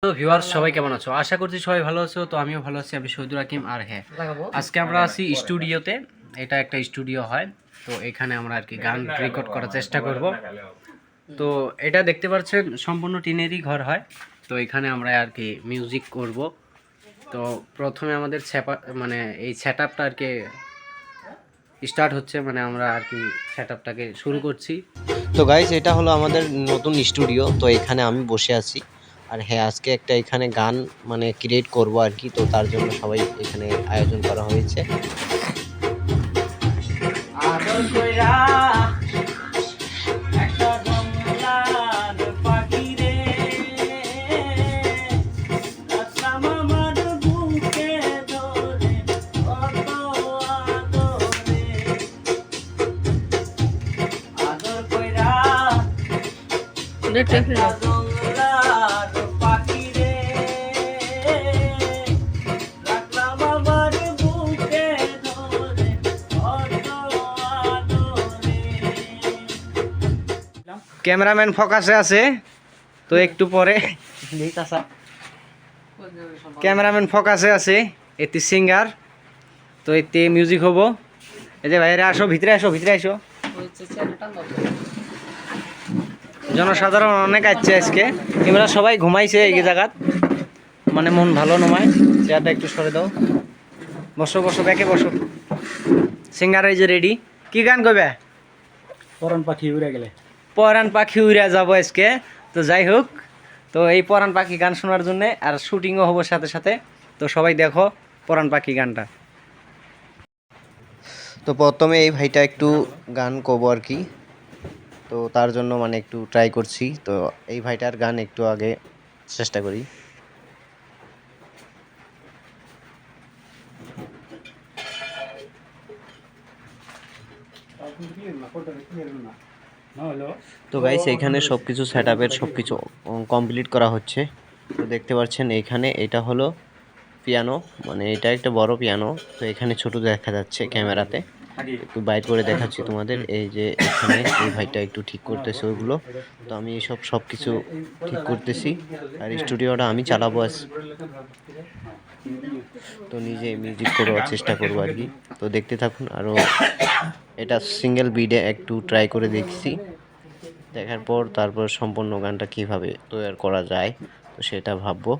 তো ভিউয়ার্স সবাই কেমন আছো? আশা করছি সবাই ভালো আছো। তো আমিও ভালো আছি। আমি শহীদুল হাকিম। আর হ্যাঁ, আজকে আমরা আছি স্টুডিওতে। এটা একটা স্টুডিও হয়, তো এখানে আমরা আর কি গান রেকর্ড করার চেষ্টা করব। তো এটা দেখতে পাচ্ছেন সম্পূর্ণ টিনেরই ঘর হয়। তো এখানে আমরা আর কি মিউজিক করব। তো প্রথমে আমাদের মানে এই সেট আপটা আর কি স্টার্ট হচ্ছে, মানে আমরা আর কি সেট আপটাকে শুরু করছি। তো গাইস, এটা হলো আমাদের নতুন স্টুডিও। তো এখানে আমি বসে আছি। আর হ্যাঁ, আজকে একটা এখানে গান মানে ক্রিয়েট করব আর কি। তো তার জন্য সবাই এখানে আয়োজন করা হয়েছে। আদর কইরা একটা জঙ্গলার পাখি রে, রাখলাম আমার বুকে ধরে কত আদরে। আদর কইরা একটা জঙ্গলার পাখি রে, রাখলাম আমার বুকে ধরে কত আদরে। ক্যামেরাম্যান ফোকাসে আছে, তো একটু পরে ক্যামেরাম্যান ফোকাসে আছে। এতে সিঙ্গার, তো এতে মিউজিক হবো। এই যে ভাইরা আসো, ভিতরে আসো, ভিতরে আসো। জনসাধারণ অনেক আসছে আজকে। এবার সবাই ঘুমাইছে এই জায়গাত, মানে মন ভালো নয়। চেয়ারটা একটু সরে দাও। বসো বসো, ব্যাকে বসো। সিঙ্গার এই যে রেডি। কি গান কইবে? পরান পাখি উড়ে গেলে পরাণ পাখি উড়া যাবো আজকে। তো যাই হোক, তো এই পরাণ পাখি গান শোনার জন্য আর শুটিংও হবো সাথে সাথে। তো সবাই দেখো পরাণ পাখি গানটা। তো প্রথমে এই ভাইটা একটু গান করবো আর কি। তো তার জন্য মানে একটু ট্রাই করছি। তো এই ভাইটার গান একটু আগে চেষ্টা করি। তো গাইস, এখানে সবকিছু সেটআপের সবকিছু কমপ্লিট করা হচ্ছে। তো দেখতে পাচ্ছেন এখানে এটা হলো পিয়ানো, মানে এটা একটা বড় পিয়ানো। তো এখানে ছোট দেখা যাচ্ছে ক্যামেরাতে। একটু বাইর করে দেখাচ্ছি তোমাদের। এই যে এখানে এই ভাইটা একটু ঠিক করতেছে ওইগুলো। তো আমি এইসব সবকিছু ঠিক করতেছি। আর স্টুডিওটা আমি চালাবো আজ। তো নিজে মিউজিক করার চেষ্টা করবো আর কি। তো দেখতে থাকুন। আরও এটা সিঙ্গেল বিডে একটু ট্রাই করে দেখছি। দেখার পর তারপর সম্পূর্ণ গানটা কিভাবে তৈরি করা যায়, তো সেটা ভাববো।